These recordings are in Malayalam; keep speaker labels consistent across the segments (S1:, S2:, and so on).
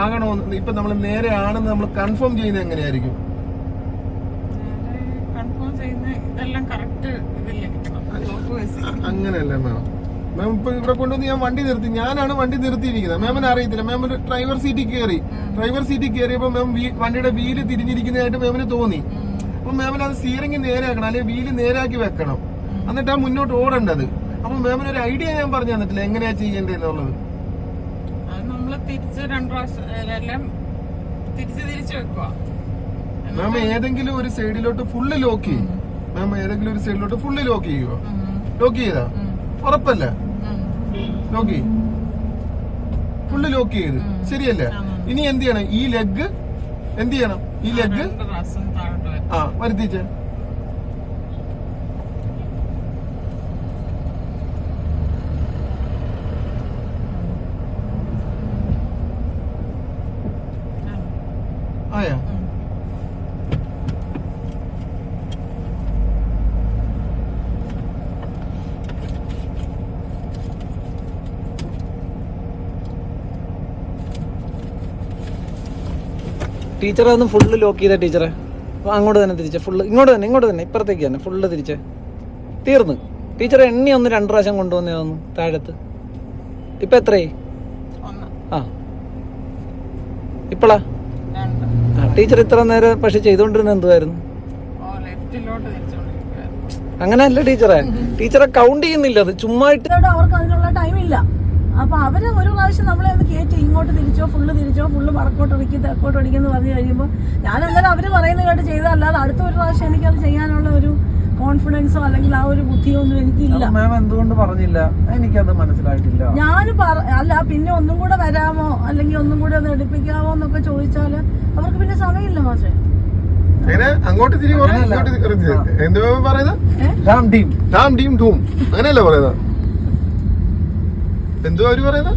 S1: ആകണോ? ഇപ്പൊ നമ്മൾ നേരെ ആണെന്ന് നമ്മൾ കൺഫേം ചെയ്യുന്നത് എങ്ങനെയായിരിക്കും? അങ്ങനെയല്ല മാം. മാം ഇപ്പൊ ഇവിടെ കൊണ്ടുവന്ന് ഞാൻ വണ്ടി നിർത്തി, ഞാനാണ് വണ്ടി നിർത്തിയിരിക്കുന്നത്. മാമിന് അറിയത്തില്ല. മാം ഒരു ഡ്രൈവർ സീറ്റിൽ കയറിയപ്പോ മാം വണ്ടിയുടെ വീല് തിരിഞ്ഞിരിക്കുന്നതായിട്ട് മാമിന് തോന്നി. അപ്പൊ മാമിന് അത് സ്റ്റിയറിംഗ് നേരെയാക്കണം, അല്ലെങ്കിൽ വീല് നേരാക്കി വെക്കണം, എന്നിട്ടാ മുന്നോട്ട് ഓടേണ്ടത്. അപ്പൊ മാമിന് ഒരു ഐഡിയ ഞാൻ പറഞ്ഞു തന്നിട്ടില്ല എങ്ങനെയാ ചെയ്യേണ്ടതെന്നുള്ളത്. മാം ഏതെങ്കിലും ഒരു സൈഡിലോട്ട് ഫുള്ള് ലോക്ക് ചെയ്യും. മാം ഏതെങ്കിലും ഒരു സൈഡിലോട്ട് ഫുള്ള് ലോക്ക് ചെയ്യുവോ? ലോക്ക് ചെയ്താ ഉറപ്പല്ല? ലോക്ക് ചെയ്യും, ഫുള്ള് ലോക്ക് ചെയ്ത് ശരിയല്ലേ? ഇനി എന്ത് ചെയ്യണം? ഈ ലെഗ് എന്ത് ചെയ്യണം? ഈ ലെഗ് വരുത്തിച്ചേ. ആയാ?
S2: ടീച്ചറെ ഒന്ന് ഫുള്ള് ലോക്ക് ചെയ്ത ടീച്ചറെ. അങ്ങോട്ട് തന്നെ തിരിച്ചേ, ഫുള്ള് ഇങ്ങോട്ട് തന്നെ ഇപ്പുറത്തേക്ക് തന്നെ ഫുള്ള് തിരിച്ചേ. തീർന്ന് ടീച്ചറെ എണ്ണി ഒന്ന് 2 പ്രാവശ്യം കൊണ്ടുവന്നേ ഒന്ന് താഴത്ത്. ഇപ്പൊ എത്രയായി? ആ ഇപ്പളാ? ടീച്ചർ ഇത്ര നേരം പക്ഷെ ചെയ്തോണ്ടിരുന്ന എന്തുവായിരുന്നു? അങ്ങനെയല്ല ടീച്ചറെ കൗണ്ട് ചെയ്യുന്നില്ല, അത് ചുമ്മായിട്ട്.
S3: അവർക്ക് അതിനുള്ള ടൈം ഇല്ല. അപ്പൊ അവര് ഒരു പ്രാവശ്യം നമ്മളെ ഒന്ന് കയറ്റി ഇങ്ങോട്ട് തിരിച്ചോ ഫുള്ള് വടക്കോട്ട് ഒടിക്കും തെക്കോട്ട് ഒടിക്കുന്നു പറഞ്ഞു കഴിയുമ്പോൾ ഞാൻ എന്തായാലും അവര് പറയുന്നത് കേട്ട് ചെയ്തല്ലാതെ അടുത്ത ഒരു പ്രാവശ്യം എനിക്കത് ചെയ്യാനുള്ള ഒരു കോൺഫിഡൻസോ അല്ലെങ്കിൽ ആ ഒരു ബുദ്ധിയോ ഒന്നും എനിക്കില്ല.
S2: മാം എന്തുകൊണ്ട് പറഞ്ഞില്ല? എനിക്കത് മനസ്സിലായിട്ടില്ല.
S3: അല്ല പിന്നെ ഒന്നും കൂടെ വരാമോ അല്ലെങ്കിൽ ഒന്നും കൂടെ ഒന്ന് എടുപ്പിക്കാമോ എന്നൊക്കെ ചോദിച്ചാല് അവർക്ക് പിന്നെ സമയമില്ല മാഷേ.
S1: അങ്ങോട്ട് എന്തുവാ പറയുന്നത്? അങ്ങനെയല്ല പറയുന്നത്. എന്തുവാ അവര് പറയുന്നത്?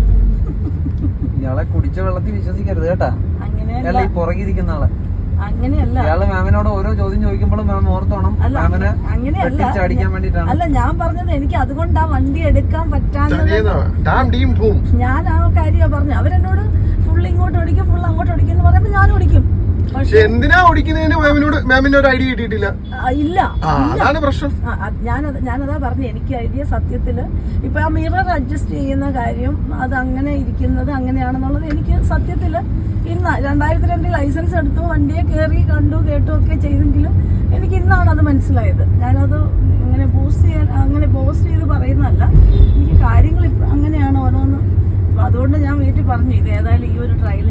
S2: ഇയാളെ കുടിച്ച വെള്ളത്തിൽ വിശ്വസിക്കരുത് കേട്ടാ.
S3: അങ്ങനെയല്ല,
S2: ഈ പുറകിരിക്കുന്ന ആളെ
S3: അങ്ങനെയല്ല.
S2: ഇയാള് മാമിനോട് ഓരോ ചോദ്യം ചോദിക്കുമ്പോഴും മാം ഓർത്തോണം മാമിനെ അടിക്കാൻ വേണ്ടിട്ടാണ്.
S3: അല്ല ഞാൻ പറഞ്ഞത് എനിക്ക് അതുകൊണ്ടാ വണ്ടി എടുക്കാൻ പറ്റാതെ ഞാൻ ആ കാര്യമാണ് പറഞ്ഞു. അവരെന്നോട് ഫുൾ ഇങ്ങോട്ട് ഓടിക്കും ഫുൾ അങ്ങോട്ട് ഓടിക്കും എന്ന് പറയുമ്പോ ഞാൻ ഓടിക്കും.
S1: പക്ഷെ എന്തിനാ ഓടിക്കുന്നതിന് മാമിന് ഒരു ഐഡിയ കിട്ടിയിട്ടില്ല.
S3: ഇല്ല,
S1: അതാണ് പ്രശ്നം.
S3: ഞാനതാ പറഞ്ഞു. എനിക്ക് ഐഡിയ സത്യത്തില് ഇപ്പൊ ആ മിറർ അഡ്ജസ്റ്റ് ചെയ്യുന്ന കാര്യം അത് അങ്ങനെ ഇരിക്കുന്നത് അങ്ങനെയാണെന്നുള്ളത് എനിക്ക് സത്യത്തില് ഇന്ന് 2002 ലൈസൻസ് എടുത്തു, വണ്ടിയെ കയറി കണ്ടു കേട്ടു ഒക്കെ ചെയ്തെങ്കിലും എനിക്ക് ഇന്നാണ് അത് മനസ്സിലായത്. ഞാനത് അങ്ങനെ പോസ്റ്റ് ചെയ്ത് പറയുന്നതല്ല, എനിക്ക് കാര്യങ്ങൾ അങ്ങനെയാണ് ഓരോന്ന്. അപ്പൊ അതുകൊണ്ട് ഞാൻ വീട്ടിൽ പറഞ്ഞു ഇത് ഏതായാലും ഈ ഒരു ട്രയൽ